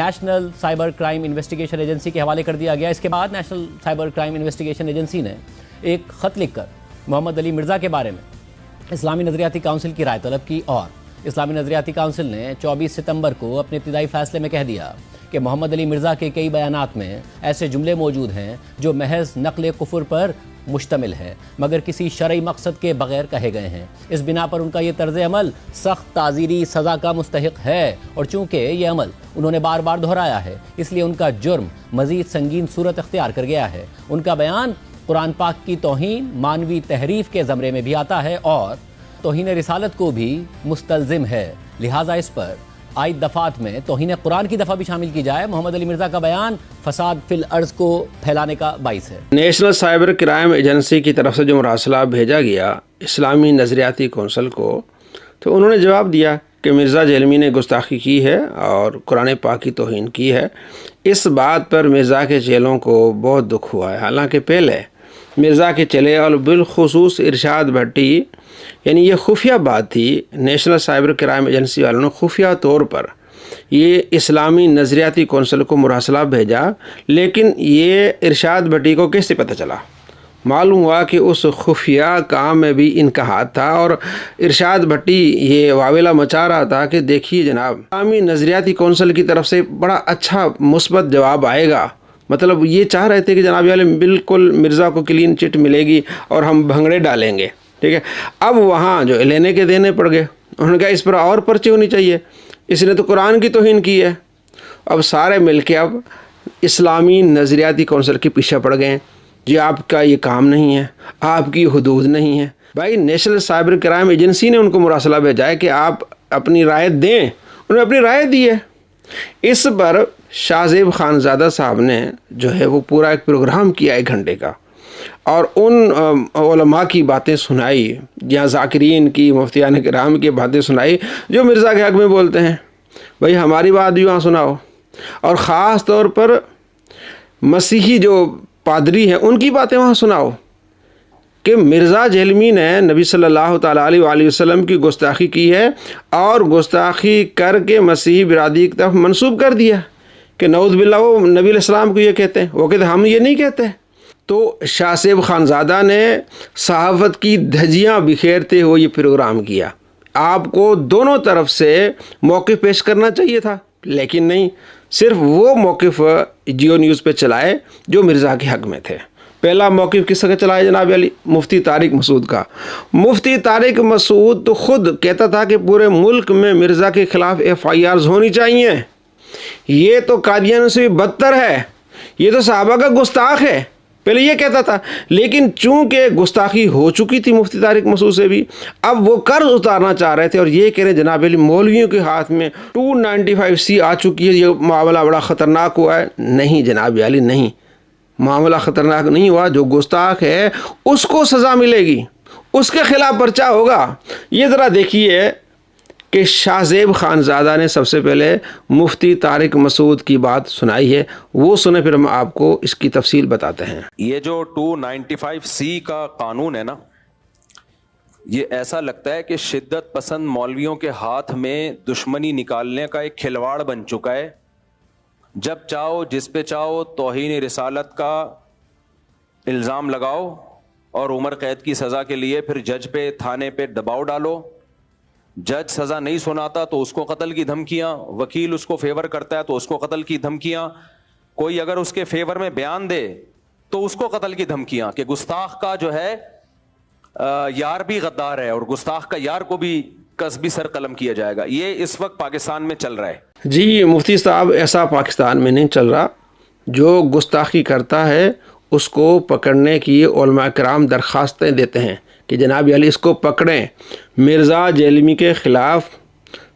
National cyber crime investigation agency کے حوالے کر دیا گیا۔ اس کے بعد national cyber crime investigation agency نے ایک خط لکھ کر محمد علی مرزا کے بارے میں اسلامی نظریاتی کونسل کی رائے طلب کی، اور اسلامی نظریاتی کونسل نے 24 ستمبر کو اپنے ابتدائی فیصلے میں کہہ دیا کہ محمد علی مرزا کے کئی بیانات میں ایسے جملے موجود ہیں جو محض نقل کفر پر مشتمل ہے مگر کسی شرعی مقصد کے بغیر کہے گئے ہیں۔ اس بنا پر ان کا یہ طرز عمل سخت تعزیری سزا کا مستحق ہے، اور چونکہ یہ عمل انہوں نے بار بار دہرایا ہے اس لیے ان کا جرم مزید سنگین صورت اختیار کر گیا ہے۔ ان کا بیان قرآن پاک کی توہین، مانوی تحریف کے زمرے میں بھی آتا ہے اور توہین رسالت کو بھی مستلزم ہے، لہٰذا اس پر آئند دفعات میں توہین قرآن کی دفعہ بھی شامل کی جائے۔ محمد علی مرزا کا بیان فساد فی الارض کو پھیلانے کا باعث ہے۔ نیشنل سائبر کرائم ایجنسی کی طرف سے جو مراسلہ بھیجا گیا اسلامی نظریاتی کونسل کو، تو انہوں نے جواب دیا کہ مرزا جہلمی نے گستاخی کی ہے اور قرآن پاک کی توہین کی ہے۔ اس بات پر مرزا کے چیلوں کو بہت دکھ ہوا ہے، حالانکہ پہلے مرزا کے چلے اور بالخصوص ارشاد بھٹی، یعنی یہ خفیہ بات تھی، نیشنل سائبر کرائم ایجنسی والوں نے خفیہ طور پر یہ اسلامی نظریاتی کونسل کو مراسلہ بھیجا، لیکن یہ ارشاد بھٹی کو کیسے پتہ چلا؟ معلوم ہوا کہ اس خفیہ کام میں بھی ان کا ہاتھ تھا، اور ارشاد بھٹی یہ واویلا مچا رہا تھا کہ دیکھیے جناب، اسلامی نظریاتی کونسل کی طرف سے بڑا اچھا مثبت جواب آئے گا، مطلب یہ چاہ رہے تھے کہ جناب عالم بالکل مرزا کو کلین چٹ ملے گی اور ہم بھنگڑے ڈالیں گے، ٹھیک ہے۔ اب وہاں جو لینے کے دینے پڑ گئے، انہوں نے کہا اس پر اور پرچے ہونی چاہیے، اس نے تو قرآن کی توہین کی ہے۔ اب سارے مل کے اب اسلامی نظریاتی کونسل کے پیچھے پڑ گئے ہیں، جی آپ کا یہ کام نہیں ہے، آپ کی حدود نہیں ہے۔ بھائی نیشنل سائبر کرائم ایجنسی نے ان کو مراسلہ بھیجا ہے کہ آپ اپنی رائے دیں، انہوں نے اپنی رائے دی ہے۔ اس پر شاہ زیب خانزادہ صاحب نے جو ہے وہ پورا ایک پروگرام کیا 1 گھنٹے کا، اور ان علماء کی باتیں سنائی، یا ذاکرین کی، مفتیان کرام کی باتیں سنائی جو مرزا کے حق میں بولتے ہیں۔ بھئی ہماری بات بھی وہاں سناؤ، اور خاص طور پر مسیحی جو پادری ہیں ان کی باتیں وہاں سناؤ کہ مرزا جہلمی نے نبی صلی اللہ تعالیٰ علیہ وآلہ وسلم کی گستاخی کی ہے، اور گستاخی کر کے مسیحی برادری کی طرف منسوب کر دیا کہ نعوذ باللہ وہ نبی علیہ السلام کو یہ کہتے ہیں، وہ کہتے ہیں ہم یہ نہیں کہتے۔ تو شاہ زیب خانزادہ نے صحافت کی دھجیاں بکھیرتے ہوئے یہ پروگرام کیا۔ آپ کو دونوں طرف سے موقف پیش کرنا چاہیے تھا، لیکن نہیں، صرف وہ موقف جیو نیوز پہ چلائے جو مرزا کے حق میں تھے۔ پہلا موقف کس کا چلایا جناب علی؟ مفتی طارق مسعود کا۔ مفتی طارق مسعود تو خود کہتا تھا کہ پورے ملک میں مرزا کے خلاف FIRs ہونی چاہیے، یہ تو قادیانیوں سے بھی بدتر ہے، یہ تو صحابہ کا گستاخ ہے، پہلے یہ کہتا تھا۔ لیکن چونکہ گستاخی ہو چکی تھی مفتی طارق مسعود سے بھی، اب وہ قرض اتارنا چاہ رہے تھے، اور یہ کہہ رہے جناب علی مولویوں کے ہاتھ میں 295C آ چکی ہے، یہ معاملہ بڑا خطرناک ہوا ہے۔ نہیں جناب علی، نہیں، معاملہ خطرناک نہیں ہوا، جو گستاخ ہے اس کو سزا ملے گی، اس کے خلاف پرچہ ہوگا۔ یہ ذرا دیکھیے کہ شاہ زیب خانزادہ نے سب سے پہلے مفتی طارق مسعود کی بات سنائی ہے، وہ سنیں، پھر ہم آپ کو اس کی تفصیل بتاتے ہیں۔ یہ جو 295C کا قانون ہے نا، یہ ایسا لگتا ہے کہ شدت پسند مولویوں کے ہاتھ میں دشمنی نکالنے کا ایک کھلواڑ بن چکا ہے۔ جب چاہو جس پہ چاہو توہین رسالت کا الزام لگاؤ، اور عمر قید کی سزا کے لیے پھر جج پہ، تھانے پہ دباؤ ڈالو۔ جج سزا نہیں سناتا تو اس کو قتل کی دھمکیاں، وکیل اس کو فیور کرتا ہے تو اس کو قتل کی دھمکیاں، کوئی اگر اس کے فیور میں بیان دے تو اس کو قتل کی دھمکیاں، کہ گستاخ کا جو ہے یار بھی غدار ہے، اور گستاخ کا یار کو بھی قصبی سر قلم کیا جائے گا۔ یہ اس وقت پاکستان میں چل رہا ہے۔ جی مفتی صاحب، ایسا پاکستان میں نہیں چل رہا، جو گستاخی کرتا ہے اس کو پکڑنے کی علماء کرام درخواستیں دیتے ہیں کہ جناب علی اس کو پکڑیں۔ مرزا جہلمی کے خلاف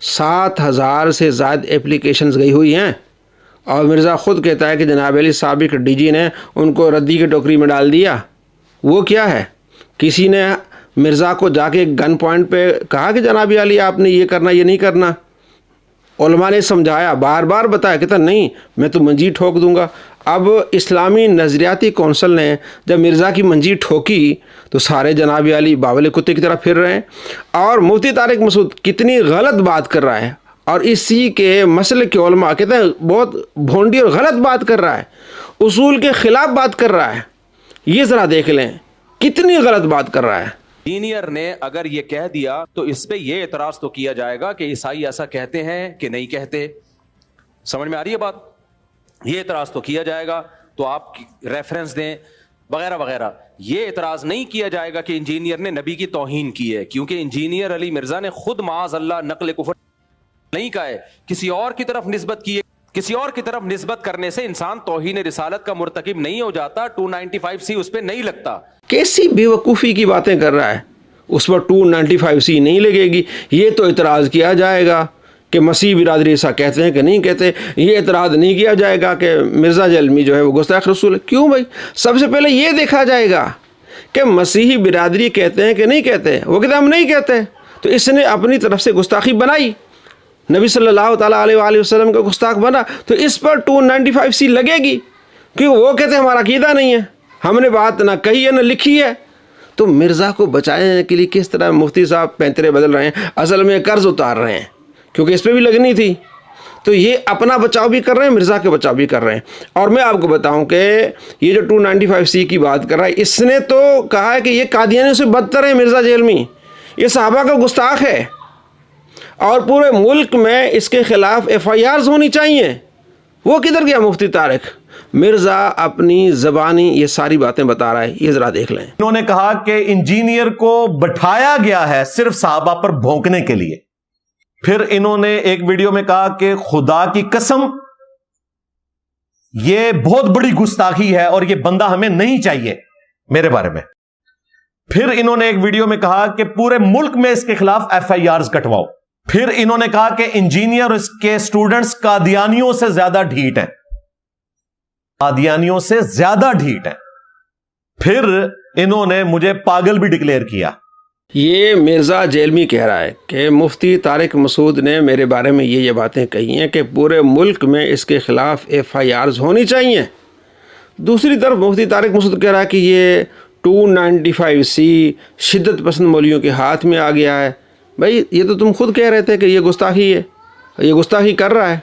7000 سے زائد اپلیکیشنز گئی ہوئی ہیں، اور مرزا خود کہتا ہے کہ جناب علی سابق DG نے ان کو ردی کی ٹوکری میں ڈال دیا۔ وہ کیا ہے؟ کسی نے مرزا کو جا کے گن پوائنٹ پہ کہا کہ جناب علی آپ نے یہ کرنا، یہ نہیں کرنا؟ علماء نے سمجھایا، بار بار بتایا، کہتا نہیں میں تو منجی ٹھوک دوں گا۔ اب اسلامی نظریاتی کونسل نے جب مرزا کی منجی ٹھوکی تو سارے جناب علی باولے کتے کی طرح پھر رہے ہیں، اور مفتی طارق مسعود کتنی غلط بات کر رہا ہے، اور اسی کے مسئلے کے علماء کہتے ہیں بہت بھونڈی اور غلط بات کر رہا ہے، اصول کے خلاف بات کر رہا ہے. یہ ذرا دیکھ لیں کتنی غلط بات کر رہا ہے. انجینئر نے اگر یہ کہہ دیا تو اس پہ یہ اعتراض تو کیا جائے گا کہ عیسائی ایسا کہتے ہیں کہ نہیں کہتے. سمجھ میں آ رہی ہے بات؟ یہ اعتراض تو کیا جائے گا، تو آپ ریفرنس دیں وغیرہ وغیرہ. یہ اعتراض نہیں کیا جائے گا کہ انجینئر نے نبی کی توہین کی ہے، کیونکہ انجینئر علی مرزا نے خود معاذ اللہ نقل کفر نہیں کہا ہے، کسی اور کی طرف نسبت کی ہے. کسی اور کی طرف نسبت کرنے سے انسان توہین رسالت کا مرتکب نہیں ہو جاتا. 295C اس پہ نہیں لگتا. کیسی بے وقوفی کی باتیں کر رہا ہے، اس پر 295C نہیں لگے گی. یہ تو اعتراض کیا جائے گا کہ مسیح برادری ایسا کہتے ہیں کہ نہیں کہتے. یہ اعتراض نہیں کیا جائے گا کہ مرزا جہلمی جو ہے وہ گستاخ رسول ہے. کیوں بھائی؟ سب سے پہلے یہ دیکھا جائے گا کہ مسیحی برادری کہتے ہیں کہ نہیں کہتے. وہ کہتے ہیں ہم نہیں کہتے، تو اس نے اپنی طرف سے گستاخی بنائی، نبی صلی اللہ تعالیٰ علیہ وآلہ وسلم کا گستاخ بنا، تو اس پر 295C لگے گی، کیونکہ وہ کہتے ہیں ہمارا عقیدہ نہیں ہے، ہم نے بات نہ کہی ہے نہ لکھی ہے. تو مرزا کو بچانے کے لیے کس طرح مفتی صاحب پینترے بدل رہے ہیں، اصل میں قرض اتار رہے ہیں کیونکہ اس پہ بھی لگنی تھی. تو یہ اپنا بچاؤ بھی کر رہے ہیں، مرزا کے بچاؤ بھی کر رہے ہیں. اور میں آپ کو بتاؤں کہ یہ جو 295C کی بات کر رہا ہے، اس نے تو کہا ہے کہ یہ قادیانیوں سے بدتر ہے مرزا جہلمی، یہ صحابہ کا گستاخ ہے، اور پورے ملک میں اس کے خلاف FIRs ہونی چاہیے. وہ کدھر گیا مفتی طارق؟ مرزا اپنی زبانی یہ ساری باتیں بتا رہا ہے، یہ ذرا دیکھ لیں. انہوں نے کہا کہ انجینئر کو بٹھایا گیا ہے صرف صحابہ پر بھونکنے کے لیے. پھر انہوں نے ایک ویڈیو میں کہا کہ خدا کی قسم یہ بہت بڑی گستاخی ہے اور یہ بندہ ہمیں نہیں چاہیے میرے بارے میں. پھر انہوں نے ایک ویڈیو میں کہا کہ پورے ملک میں اس کے خلاف FIRs کٹواؤ. پھر انہوں نے کہا کہ انجینئر اور اس کے سٹوڈنٹس قادیانیوں سے زیادہ ڈھیٹ ہیں، قادیانیوں سے زیادہ ڈھیٹ ہیں. پھر انہوں نے مجھے پاگل بھی ڈکلیئر کیا. یہ مرزا جہلمی کہہ رہا ہے کہ مفتی طارق مسعود نے میرے بارے میں یہ باتیں کہی ہیں کہ پورے ملک میں اس کے خلاف FIRs ہونی چاہیے. دوسری طرف مفتی طارق مسعود کہہ رہا ہے کہ یہ 295C شدت پسند مولویوں کے ہاتھ میں آ گیا ہے. بھائی یہ تو تم خود کہہ رہے تھے کہ یہ گستاخی ہے، یہ گستاخی کر رہا ہے،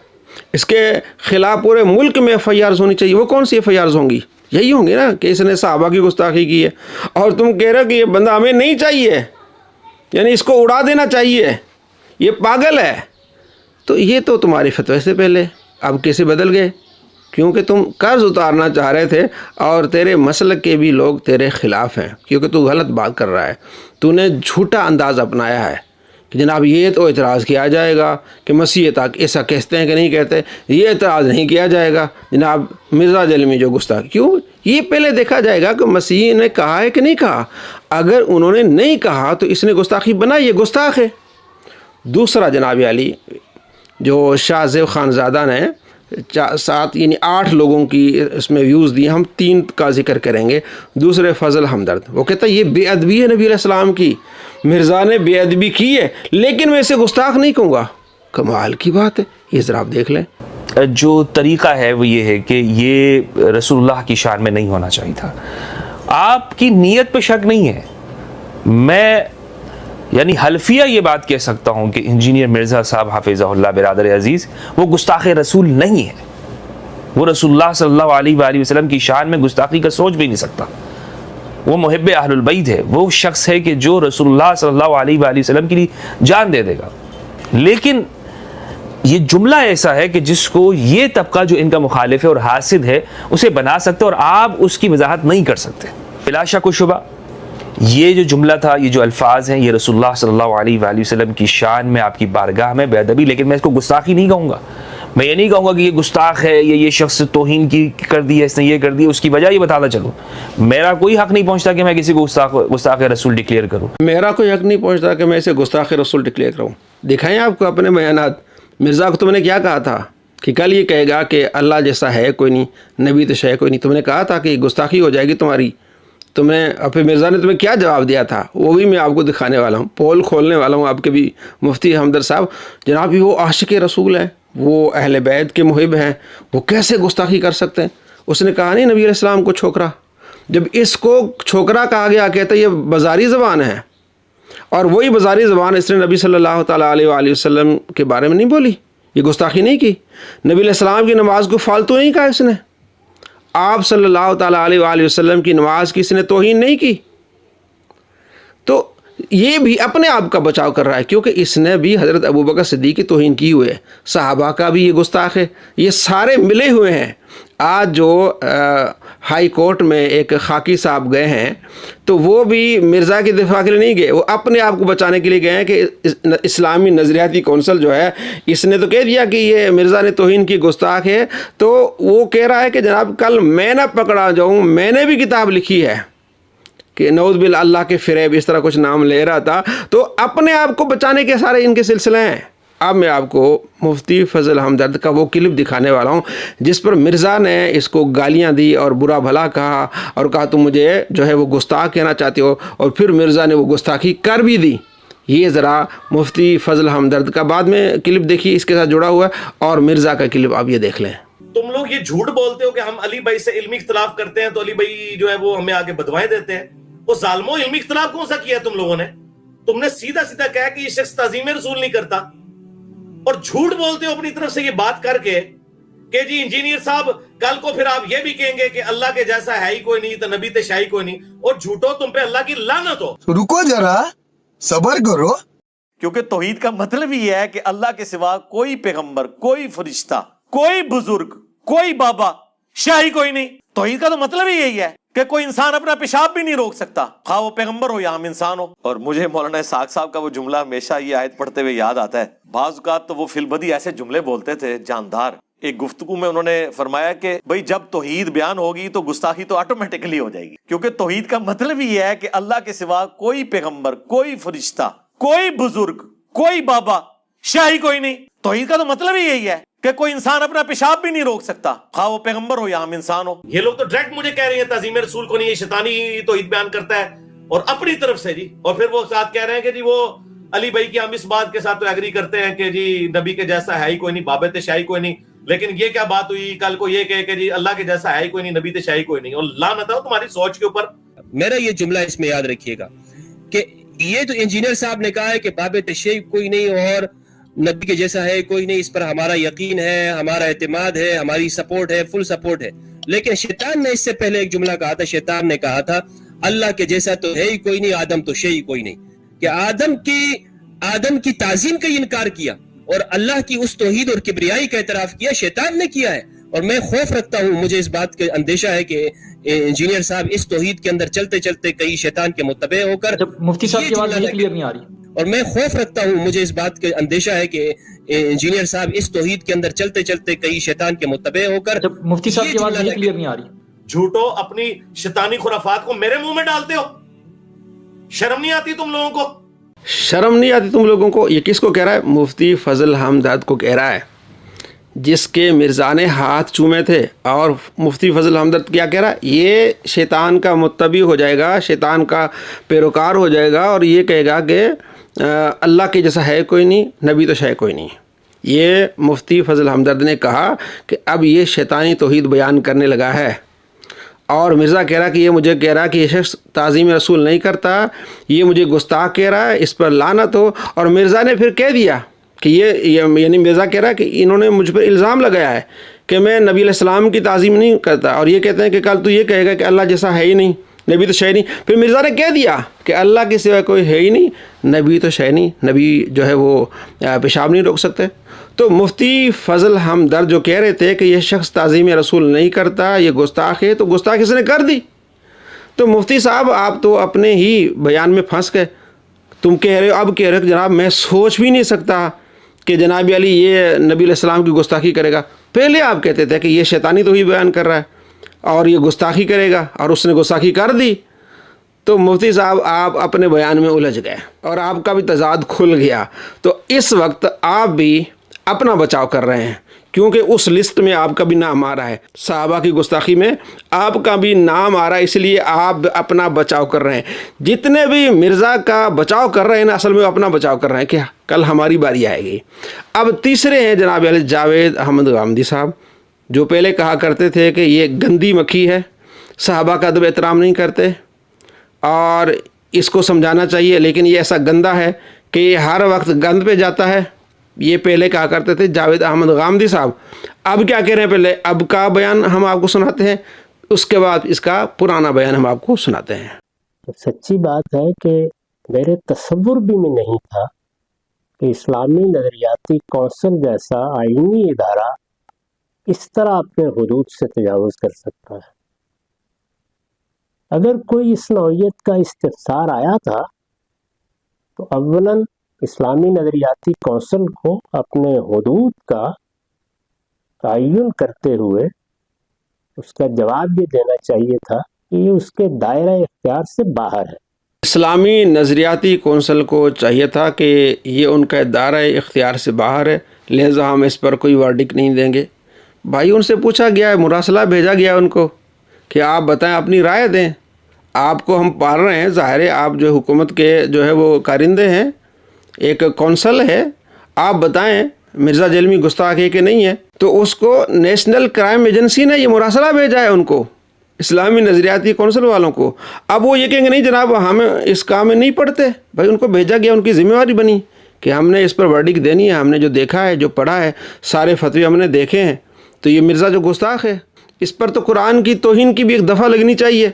اس کے خلاف پورے ملک میں FIRs ہونی چاہیے. وہ کون سی FIRs ہوں گی؟ یہی ہوں گی نا کہ اس نے صحابہ کی گستاخی کی ہے. اور تم کہہ رہے ہو کہ یہ بندہ ہمیں نہیں چاہیے، یعنی اس کو اڑا دینا چاہیے، یہ پاگل ہے. تو یہ تو تمہارے فتوے سے پہلے، اب کیسے بدل گئے؟ کیونکہ تم قرض اتارنا چاہ رہے تھے اور تیرے مسلک کے بھی لوگ تیرے خلاف ہیں کیونکہ تو غلط بات کر رہا ہے. تو نے جھوٹا انداز اپنایا ہے کہ جناب یہ تو اعتراض کیا جائے گا کہ مسیح ایسا کہتے ہیں کہ نہیں کہتے. یہ اعتراض نہیں کیا جائے گا جناب مرزا جہلمی جو گستاخ. کیوں؟ یہ پہلے دیکھا جائے گا کہ مسیح نے کہا ہے کہ نہیں کہا. اگر انہوں نے نہیں کہا تو اس نے گستاخی بنائی، یہ گستاخ ہے. دوسرا جناب علی جو شاہ زیب خانزادہ نے 7 یعنی 8 لوگوں کی اس میں ویوز دی، ہم 3 کا ذکر کریں گے. دوسرے فضل ہمدرد، وہ کہتا ہے یہ بے ادبی ہے نبی علیہ السلام کی، مرزا نے بے ادبی کی ہے لیکن میں اسے گستاخ نہیں کہوں گا. کمال کی بات ہے. یہ ذرا آپ دیکھ لیں. جو طریقہ ہے وہ یہ ہے کہ یہ رسول اللہ کی شان میں نہیں ہونا چاہیے تھا. آپ کی نیت پہ شک نہیں ہے. میں یعنی حلفیہ یہ بات کہہ سکتا ہوں کہ انجینئر مرزا صاحب حافظہ اللہ برادر عزیز وہ گستاخ رسول نہیں ہے. وہ رسول اللہ صلی اللہ علیہ وآلہ وسلم کی شان میں گستاخی کا سوچ بھی نہیں سکتا. وہ محب اہل البیت ہے، وہ شخص ہے کہ جو رسول اللہ صلی اللہ علیہ وآلہ وسلم کے لیے جان دے دے گا. لیکن یہ جملہ ایسا ہے کہ جس کو یہ طبقہ جو ان کا مخالف ہے اور حاسد ہے اسے بنا سکتے اور آپ اس کی وضاحت نہیں کر سکتے. بلا شک و شبہ یہ جو جملہ تھا، یہ جو الفاظ ہیں، یہ رسول اللہ صلی اللہ علیہ وآلہ وسلم کی شان میں، آپ کی بارگاہ میں بے ادبی. لیکن میں اس کو گستاخی نہیں کہوں گا. میں یہ نہیں کہوں گا کہ یہ گستاخ ہے یا یہ شخص توہین کی کر دی ہے، اس نے یہ کر دی. اس کی وجہ یہ بتاتا چلوں میرا کوئی حق نہیں پہنچتا کہ میں کسی کو گستاخ رسول ڈکلیئر کروں. میرا کوئی حق نہیں پہنچتا کہ میں اسے گستاخ رسول ڈکلیئر کروں. دکھائیں آپ کو اپنے بیانات. مرزا کو تم نے کیا کہا تھا کہ کل یہ کہے گا کہ اللہ جیسا ہے کوئی نہیں، نبی تو شے کوئی نہیں. تم نے کہا تھا کہ گستاخی ہو جائے گی تمہاری. تم نے پھر مرزا نے تمہیں کیا جواب دیا تھا وہ بھی میں آپ کو دکھانے والا ہوں. پول کھولنے والا ہوں آپ کے بھی مفتی ہمدرد صاحب. جناب وہ عاشق رسول ہیں، وہ اہل بیت کے محب ہیں، وہ کیسے گستاخی کر سکتے ہیں؟ اس نے کہا نہیں نبی علیہ السلام کو چھوکرا. جب اس کو چھوکرا کہا گیا، کہتا یہ بازاری زبان ہے اور وہی بظاہری زبان اس نے نبی صلی اللہ تعالیٰ علیہ وآلہ وسلم کے بارے میں نہیں بولی، یہ گستاخی نہیں کی. نبی علیہ السلام کی نماز کو فالتو نہیں کہا اس نے. آپ صلی اللہ تعالیٰ علیہ وآلہ وسلم کی نماز کی اس نے توہین نہیں کی. تو یہ بھی اپنے آپ کا بچاؤ کر رہا ہے، کیونکہ اس نے بھی حضرت ابوبکر صدیق کی توہین کی ہوئے ہے، صحابہ کا بھی یہ گستاخ ہے، یہ سارے ملے ہوئے ہیں. آج جو ہائی کورٹ میں ایک خاکی صاحب گئے ہیں تو وہ بھی مرزا کی دفاع کے لیے نہیں گئے، وہ اپنے آپ کو بچانے کے لیے گئے ہیں کہ اسلامی نظریاتی کونسل جو ہے اس نے تو کہہ دیا کہ یہ مرزا نے توہین کی، گستاخ ہے. تو وہ کہہ رہا ہے کہ جناب کل میں نہ پکڑا جاؤں، میں نے بھی کتاب لکھی ہے کہ نعوذ باللہ اللہ کے فریب اس طرح کچھ نام لے رہا تھا. تو اپنے آپ کو بچانے کے سارے ان کے سلسلے ہیں. اب میں آپ کو مفتی فضل ہمدرد کا وہ کلپ دکھانے والا ہوں جس پر مرزا نے اس کو گالیاں دی اور برا بھلا کہا اور کہا تم مجھے جو ہے وہ گستاخ کہنا چاہتے ہو، اور پھر مرزا نے وہ گستاخی کر بھی دی. یہ ذرا مفتی فضل ہمدرد کا بعد میں کلپ دیکھیے، اس کے ساتھ جڑا ہوا ہے، اور مرزا کا کلپ آپ یہ دیکھ لیں. تم لوگ یہ جھوٹ بولتے ہو کہ ہم علی بھائی سے علمی اختلاف کرتے ہیں تو علی بھائی جو ہے وہ ہمیں آگے بدوائیں دیتے ہیں. وہ ظالموں، علمی اختلاف کون سا کیا ہے تم لوگوں نے؟ تم نے سیدھا سیدھا کہا کہ یہ شخص تعظیم رسول نہیں کرتا، اور جھوٹ بولتے ہو اپنی طرف سے یہ بات کر کے کہ جی انجینئر صاحب کل کو پھر آپ یہ بھی کہیں گے کہ اللہ کے جیسا ہے ہی کوئی نہیں، تو نبی تے شاہی کوئی نہیں، اور جھوٹو تم پہ اللہ کی لعنت ہو. رکو ذرا، صبر کرو. کیونکہ توحید کا مطلب ہی ہے کہ اللہ کے سوا کوئی پیغمبر، کوئی فرشتہ، کوئی بزرگ، کوئی بابا، شاہی کوئی نہیں. توحید کا تو مطلب ہی یہی ہے کہ کوئی انسان اپنا پیشاب بھی نہیں روک سکتا، خواہ وہ پیغمبر ہو یا ہم انسان ہو. اور مجھے مولانا اسحاق صاحب کا وہ جملہ ہمیشہ یہ آیت پڑھتے ہوئے یاد آتا ہے. بعض اوقات تو وہ فی البدی ایسے جملے بولتے تھے جاندار. ایک گفتگو میں انہوں نے فرمایا کہ بھئی جب توحید بیان ہوگی تو گستاخی تو آٹومیٹکلی ہو جائے گی، کیونکہ توحید کا مطلب ہی ہے کہ اللہ کے سوا کوئی پیغمبر، کوئی فرشتہ، کوئی بزرگ، کوئی بابا، شاہی کوئی نہیں. توحید کا تو مطلب ہی یہی ہے کہ کوئی انسان اپنا پیشاب بھی نہیں روک سکتا، خواہ وہ پیغمبر ہو یا ہم انسان ہو. یہ لوگ تو ڈائریکٹ مجھے کہہ رہے ہیں تعظیم رسول کو نہیں، یہ شیطانی توحید بیان کرتا ہے، اور اپنی طرف سے جی. اور پھر وہ ساتھ کہہ رہے ہیں کہ جی وہ علی بھائی کی ہم اس بات کے ساتھ تو ایگری کرتے ہیں کہ جی نبی کے جیسا ہے ہی کوئی نہیں، بابے تے شاہی کوئی نہیں. لیکن یہ کیا بات ہوئی کل کو یہ کہے کہ جی اللہ کے جیسا ہے ہی کوئی نہیں، نبی تے شاہی کوئی نہیں. اور لعنت ہو تمہاری سوچ کے اوپر. میرا یہ جملہ اس میں یاد رکھیے گا کہ یہ تو انجینئر صاحب نے کہا ہے کہ بابے تے شاہی کوئی نہیں اور نبی کے جیسا ہے کوئی نہیں، اس پر ہمارا یقین ہے، ہمارا اعتماد ہے، ہماری سپورٹ ہے، فل سپورٹ ہے. لیکن شیطان نے اس سے پہلے ایک جملہ کہا تھا، شیطان نے کہا تھا اللہ کے جیسا تو ہے ہی کوئی نہیں، آدم تو شے ہی کوئی نہیں. کہ آدم کی تعظیم کا انکار کیا اور اللہ کی اس توحید اور کبریائی کا اعتراف کیا، شیطان نے کیا ہے. اور میں خوف رکھتا ہوں، مجھے اس بات کا اندیشہ ہے کہ انجینئر صاحب اس توحید کے اندر چلتے چلتے کئی شیطان کے متبع ہو کر مفتی صاحب کی آواز کلیئر نہیں آ رہی. اور میں خوف رکھتا ہوں، مجھے اس بات کا اندیشہ ہے کہ انجینئر صاحب اس توحید کے اندر چلتے چلتے کئی شیطان کے متبع ہو کر مفتی صاحب کی آواز کلیئر نہیں آ رہی. جھوٹو اپنی شیطانی خرافات کو میرے منہ میں ڈالتے ہو، شرم نہیں آتی تم لوگوں کو؟ شرم نہیں آتی تم لوگوں کو؟ یہ کس کو کہہ رہا ہے؟ مفتی فضل ہمدرد کو کہہ رہا ہے، جس کے مرزا نے ہاتھ چومے تھے. اور مفتی فضل ہمدرد کیا کہہ رہا ہے؟ یہ شیطان کا متبع ہو جائے گا، شیطان کا پیروکار ہو جائے گا، اور یہ کہے گا کہ اللہ کے جیسا ہے کوئی نہیں، نبی تو شے کوئی نہیں. یہ مفتی فضل ہمدرد نے کہا کہ اب یہ شیطانی توحید بیان کرنے لگا ہے. اور مرزا کہہ رہا کہ یہ مجھے کہہ رہا کہ یہ شخص تعظیم رسول نہیں کرتا، یہ مجھے گستاخ کہہ رہا ہے، اس پر لعنت ہو. اور مرزا نے پھر کہہ دیا کہ یہ یعنی مرزا کہہ رہا ہے کہ انہوں نے مجھ پر الزام لگایا ہے کہ میں نبی علیہ السلام کی تعظیم نہیں کرتا، اور یہ کہتے ہیں کہ کل تو یہ کہے گا کہ اللہ جیسا ہے ہی نہیں، نبی تو شے نہیں. پھر مرزا نے کہہ دیا کہ اللہ کے سوا کوئی ہے ہی نہیں، نبی تو شے نہیں، نبی جو ہے وہ پیشاب نہیں روک سکتے. تو مفتی فضل ہمدرد جو کہہ رہے تھے کہ یہ شخص تعظیم رسول نہیں کرتا، یہ گستاخ ہے، تو گستاخ اس نے کر دی. تو مفتی صاحب آپ تو اپنے ہی بیان میں پھنس گئے. تم کہہ رہے ہو، اب کہہ رہے ہو کہ جناب میں سوچ بھی نہیں سکتا کہ جناب علی یہ نبی علیہ السلام کی گستاخی کرے گا. پہلے آپ کہتے تھے کہ یہ شیطانی تو ہی بیان کر رہا ہے اور یہ گستاخی کرے گا، اور اس نے گستاخی کر دی. تو مفتی صاحب آپ اپنے بیان میں الجھ گئے اور آپ کا بھی تضاد کھل گیا. تو اس وقت آپ بھی اپنا بچاؤ کر رہے ہیں، کیونکہ اس لسٹ میں آپ کا بھی نام آ رہا ہے، صحابہ کی گستاخی میں آپ کا بھی نام آ رہا ہے، اس لیے آپ اپنا بچاؤ کر رہے ہیں. جتنے بھی مرزا کا بچاؤ کر رہے ہیں نا، اصل میں اپنا بچاؤ کر رہے ہیں کہ کل ہماری باری آئے گی. اب تیسرے ہیں جناب علی جاوید احمد غامدی صاحب، جو پہلے کہا کرتے تھے کہ یہ گندی مکھی ہے، صحابہ کا ادب احترام نہیں کرتے، اور اس کو سمجھانا چاہیے، لیکن یہ ایسا گندا ہے کہ یہ ہر وقت گند پہ جاتا ہے۔ یہ پہلے کہا کرتے تھے جاوید احمد غامدی صاحب، اب کیا کہہ رہے ہیں؟ پہلے اب کا بیان ہم آپ کو سناتے ہیں، اس کے بعد اس کا پرانا بیان ہم آپ کو سناتے ہیں۔ سچی بات ہے کہ میرے تصور بھی میں نہیں تھا کہ اسلامی نظریاتی کونسل جیسا آئینی ادارہ اس طرح اپنے حدود سے تجاوز کر سکتا ہے۔ اگر کوئی اس نوعیت کا استفسار آیا تھا تو اولاً اسلامی نظریاتی کونسل کو اپنے حدود کا تعین کرتے ہوئے اس کا جواب یہ دینا چاہیے تھا کہ یہ اس کے دائرہ اختیار سے باہر ہے۔ اسلامی نظریاتی کونسل کو چاہیے تھا کہ یہ ان کا دائرہ اختیار سے باہر ہے، لہذا ہم اس پر کوئی ورڈکٹ نہیں دیں گے۔ بھائی ان سے پوچھا گیا ہے، مراسلہ بھیجا گیا ان کو کہ آپ بتائیں، اپنی رائے دیں، آپ کو ہم پال رہے ہیں، ظاہر ہے آپ جو حکومت کے جو ہے وہ کارندے ہیں، ایک کونسل ہے، آپ بتائیں مرزا جیلمی گستاخ ہے کہ نہیں ہے۔ تو اس کو نیشنل کرائم ایجنسی نے یہ مراسلہ بھیجا ہے ان کو، اسلامی نظریاتی کونسل والوں کو۔ اب وہ یہ کہیں گے نہیں جناب ہم اس کام میں نہیں پڑھتے، بھائی ان کو بھیجا گیا، ان کی ذمہ داری بنی کہ ہم نے اس پر ورڈکٹ دینی ہے، ہم نے جو دیکھا ہے، جو پڑھا ہے، سارے فتوی ہم نے دیکھے ہیں، تو یہ مرزا جو گستاخ ہے اس پر تو قرآن کی توہین کی بھی ایک دفعہ لگنی چاہیے۔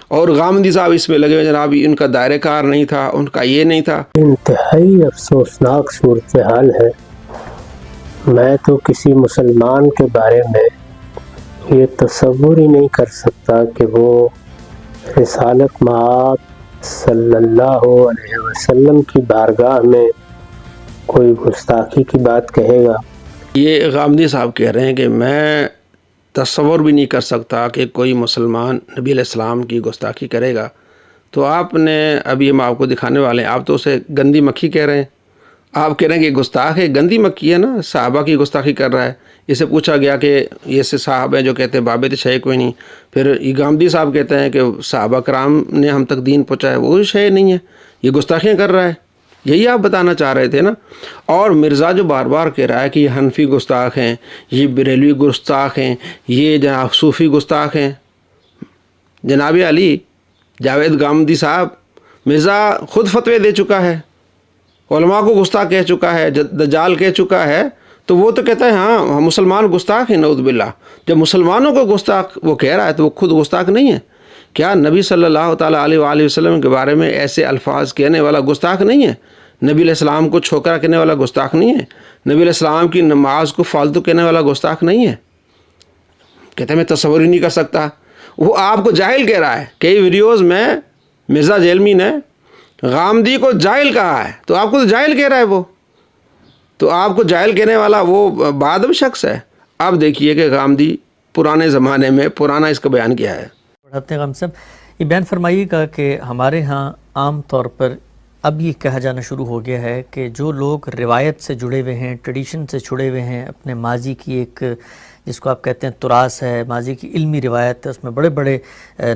اور غامدی صاحب اس میں لگے ہوئے، جناب ان کا دائرہ کار نہیں تھا، ان کا یہ نہیں تھا۔ انتہائی افسوسناک صورتحال ہے۔ میں تو کسی مسلمان کے بارے میں یہ تصور ہی نہیں کر سکتا کہ وہ رسالت مآب صلی اللہ علیہ وسلم کی بارگاہ میں کوئی گستاخی کی بات کہے گا۔ یہ غامدی صاحب کہہ رہے ہیں کہ میں تصور بھی نہیں کر سکتا کہ کوئی مسلمان نبی علیہ السلام کی گستاخی کرے گا۔ تو آپ نے ابھی ہم آپ کو دکھانے والے ہیں، آپ تو اسے گندی مکھی کہہ رہے ہیں، آپ کہہ رہے ہیں کہ گستاخ ہے، گندی مکھی ہے نا، صحابہ کی گستاخی کر رہا ہے۔ اسے پوچھا گیا کہ یہ سے صحابہ ہیں جو کہتے ہیں باب شے کوئی نہیں، پھر یہ غامدی صاحب کہتے ہیں کہ صحابہ کرام نے ہم تک دین پہنچایا، وہ شے نہیں ہے، یہ گستاخیاں کر رہا ہے۔ یہی آپ بتانا چاہ رہے تھے نا۔ اور مرزا جو بار بار کہہ رہا ہے کہ یہ حنفی گستاخ ہیں، یہ بریلوی گستاخ ہیں، یہ جناب صوفی گستاخ ہیں۔ جناب علی جاوید غامدی صاحب، مرزا خود فتوی دے چکا ہے، علماء کو گستاخ کہہ چکا ہے، دجال کہہ چکا ہے، تو وہ تو کہتا ہے ہاں مسلمان گستاخ ہیں، نعوذ باللہ۔ جب مسلمانوں کو گستاخ وہ کہہ رہا ہے تو وہ خود گستاخ نہیں ہے کیا؟ نبی صلی اللہ تعالیٰ علیہ وآلہ وسلم کے بارے میں ایسے الفاظ کہنے والا گستاخ نہیں ہے؟ نبی علیہ السلام کو چھوکرا کہنے والا گستاخ نہیں ہے؟ نبی علیہ السلام کی نماز کو فالتو کہنے والا گستاخ نہیں ہے؟ کہتے ہیں میں تصور ہی نہیں کر سکتا۔ وہ آپ کو جاہل کہہ رہا ہے، کئی ویڈیوز میں مرزا جیلمی نے غامدی کو جاہل کہا ہے، تو آپ کو تو جاہل کہہ رہا ہے وہ، تو آپ کو جاہل کہنے والا وہ بادب شخص ہے۔ اب دیکھیے کہ غامدی پرانے زمانے میں پرانا اس کا بیان کیا ہے۔ بڑھاتے غم صاحب، یہ بیان فرمائیے گا کہ ہمارے ہاں عام طور پر اب یہ کہا جانا شروع ہو گیا ہے کہ جو لوگ روایت سے جڑے ہوئے ہیں، ٹریڈیشن سے جڑے ہوئے ہیں، اپنے ماضی کی ایک جس کو آپ کہتے ہیں تراث ہے، ماضی کی علمی روایت ہے، اس میں بڑے بڑے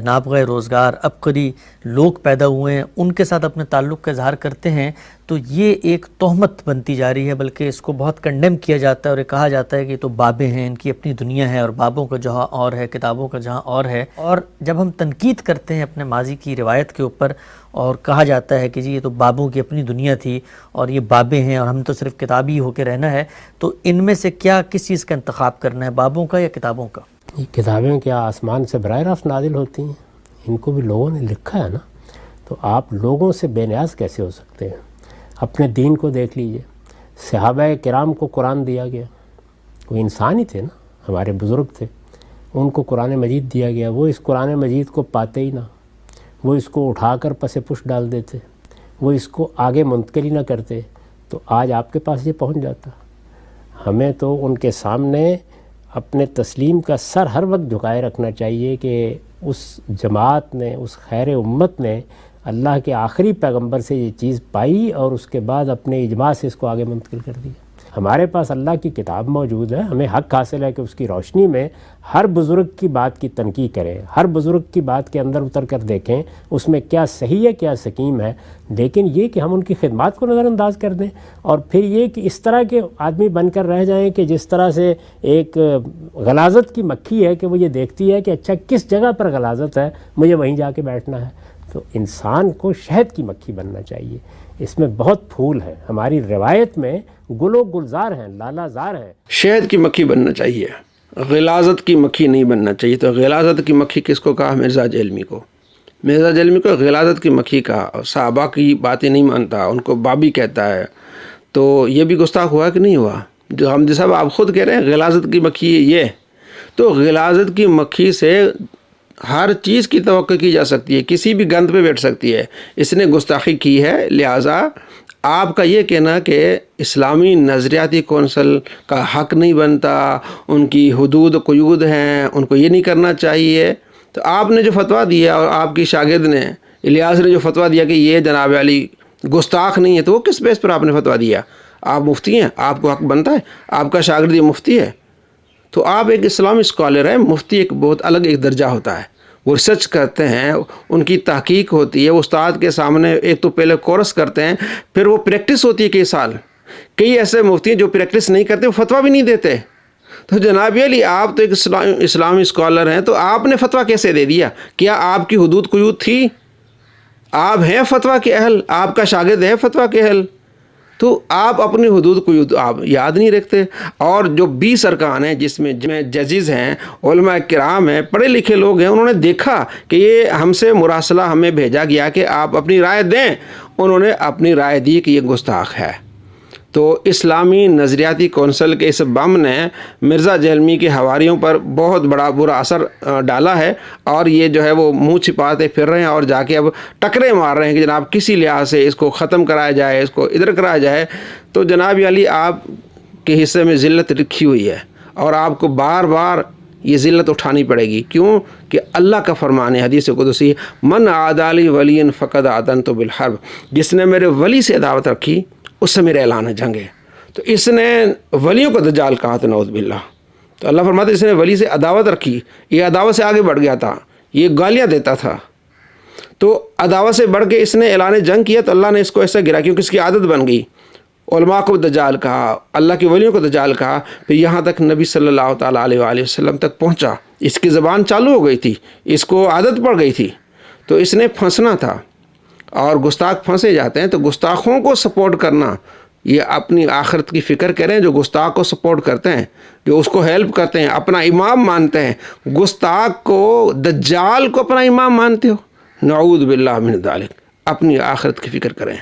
نابغہ روزگار عبقری لوگ پیدا ہوئے ہیں، ان کے ساتھ اپنے تعلق کا اظہار کرتے ہیں، تو یہ ایک تہمت بنتی جا رہی ہے، بلکہ اس کو بہت کنڈیم کیا جاتا ہے اور یہ کہا جاتا ہے کہ یہ تو بابیں ہیں، ان کی اپنی دنیا ہے اور بابوں کا جہاں اور ہے، کتابوں کا جہاں اور ہے۔ اور جب ہم تنقید کرتے ہیں اپنے ماضی کی روایت کے اوپر اور کہا جاتا ہے کہ جی یہ تو بابوں کی اپنی دنیا تھی اور یہ بابیں ہیں اور ہم تو صرف کتابی ہو کے رہنا ہے، تو ان میں سے کیا کس چیز کا انتخاب کرنا ہے، بابوں کا یا کتابوں کا؟ یہ کتابیں کیا آسمان سے براہ راست نازل ہوتی ہیں؟ ان کو بھی لوگوں نے لکھا ہے نا، تو آپ لوگوں سے بے نیاز کیسے ہو سکتے ہیں؟ اپنے دین کو دیکھ لیجئے، صحابہ کرام کو قرآن دیا گیا، وہ انسان ہی تھے نا، ہمارے بزرگ تھے، ان کو قرآن مجید دیا گیا، وہ اس قرآن مجید کو پاتے ہی نہ، وہ اس کو اٹھا کر پس پش ڈال دیتے، وہ اس کو آگے منتقل ہی نہ کرتے، تو آج آپ کے پاس یہ پہنچ جاتا۔ ہمیں تو ان کے سامنے اپنے تسلیم کا سر ہر وقت جھکائے رکھنا چاہیے کہ اس جماعت نے، اس خیر امت نے اللہ کے آخری پیغمبر سے یہ چیز پائی اور اس کے بعد اپنے اجماع سے اس کو آگے منتقل کر دیا۔ ہمارے پاس اللہ کی کتاب موجود ہے، ہمیں حق حاصل ہے کہ اس کی روشنی میں ہر بزرگ کی بات کی تنقید کریں، ہر بزرگ کی بات کے اندر اتر کر دیکھیں اس میں کیا صحیح ہے کیا سقیم ہے، لیکن یہ کہ ہم ان کی خدمات کو نظر انداز کر دیں اور پھر یہ کہ اس طرح کے آدمی بن کر رہ جائیں کہ جس طرح سے ایک غلاظت کی مکھی ہے کہ وہ یہ دیکھتی ہے کہ اچھا کس جگہ پر غلاظت ہے، مجھے وہیں جا کے بیٹھنا ہے، تو انسان کو شہد کی مکھی بننا چاہیے. اس میں بہت پھول ہیں، ہماری روایت میں گل و گلزار ہیں، لالا زار ہیں. شہد کی مکھی بننا چاہیے، غلاظت کی مکھی نہیں بننا چاہیے. تو غلاظت کی مکھی کس کو کہا؟ مرزا جہلمی کو. مرزا جہلمی کو غلاظت کی مکھی کہا، اور صحابہ کی باتیں نہیں مانتا، ان کو بابی کہتا ہے. تو یہ بھی گستاخ ہوا کہ نہیں ہوا؟ جو ہم صاحب آپ خود کہہ رہے ہیں غلاظت کی مکھی یہ، تو غلاظت کی مکھی سے ہر چیز کی توقع کی جا سکتی ہے، کسی بھی گند پہ بیٹھ سکتی ہے. اس نے گستاخی کی ہے، لہٰذا آپ کا یہ کہنا کہ اسلامی نظریاتی کونسل کا حق نہیں بنتا، ان کی حدود و قیود ہیں، ان کو یہ نہیں کرنا چاہیے. تو آپ نے جو فتویٰ دیا اور آپ کی شاگرد نے الیاس نے جو فتویٰ دیا کہ یہ جناب علی گستاخ نہیں ہے، تو وہ کس بیس پر آپ نے فتویٰ دیا؟ آپ مفتی ہیں، آپ کو حق بنتا ہے، آپ کا شاگرد یہ مفتی ہے. تو آپ ایک اسلامی اسکالر ہیں. مفتی ایک بہت الگ ایک درجہ ہوتا ہے، وہ ریسرچ کرتے ہیں، ان کی تحقیق ہوتی ہے، وہ استاد کے سامنے ایک تو پہلے کورس کرتے ہیں، پھر وہ پریکٹس ہوتی ہے کئی سال. کئی ایسے مفتی ہیں جو پریکٹس نہیں کرتے، وہ فتویٰ بھی نہیں دیتے. تو جناب علی آپ تو ایک اسلامی اسکالر ہیں، تو آپ نے فتویٰ کیسے دے دیا؟ کیا آپ کی حدود قیود تھی؟ آپ ہیں فتویٰ کے اہل، آپ کا شاگرد ہے فتویٰ کے اہل، تو آپ اپنی حدود قیود آپ یاد نہیں رکھتے. اور جو 20 ارکان ہیں جس میں ججز ہیں، علماء کرام ہیں، پڑھے لکھے لوگ ہیں، انہوں نے دیکھا کہ یہ ہم سے مراسلہ ہمیں بھیجا گیا کہ آپ اپنی رائے دیں. انہوں نے اپنی رائے دی کہ یہ گستاخ ہے. تو اسلامی نظریاتی کونسل کے اس بم نے مرزا جہلمی کے حواریوں پر بہت بڑا برا اثر ڈالا ہے، اور یہ جو ہے وہ منہ چھپاتے پھر رہے ہیں اور جا کے اب ٹکرے مار رہے ہیں کہ جناب کسی لحاظ سے اس کو ختم کرایا جائے، اس کو ادھر کرایا جائے. تو جناب علی آپ کے حصے میں ذلت رکھی ہوئی ہے، اور آپ کو بار بار یہ ذلت اٹھانی پڑے گی. کیوں کہ اللہ کا فرمان ہے حدیث قدسی، من عادی لی ولی فقد آذنتہ بالحرب، جس نے میرے ولی سے عداوت رکھی اس سے میرے اعلان جنگ ہے. تو اس نے ولیوں کو دجال کہا تھا، نعوذ باللہ. تو اللہ فرماتے اس نے ولی سے عداوت رکھی، یہ عداوت سے آگے بڑھ گیا تھا، یہ گالیاں دیتا تھا. تو عداوت سے بڑھ کے اس نے اعلان جنگ کیا، تو اللہ نے اس کو ایسا گرا کیونکہ اس کی عادت بن گئی. علماء کو دجال کہا، اللہ کے ولیوں کو دجال کہا، پھر یہاں تک نبی صلی اللہ تعالیٰ علیہ وآلہ وسلم تک پہنچا. اس کی زبان چالو ہو گئی تھی، اس کو عادت پڑ گئی تھی، تو اس نے پھنسنا تھا. اور گستاخ پھنسے جاتے ہیں. تو گستاخوں کو سپورٹ کرنا، یہ اپنی آخرت کی فکر کریں. جو گستاخ کو سپورٹ کرتے ہیں، جو اس کو ہیلپ کرتے ہیں، اپنا امام مانتے ہیں، گستاخ کو، دجال کو اپنا امام مانتے ہو، نعوذ باللہ من ذالک. اپنی آخرت کی فکر کریں.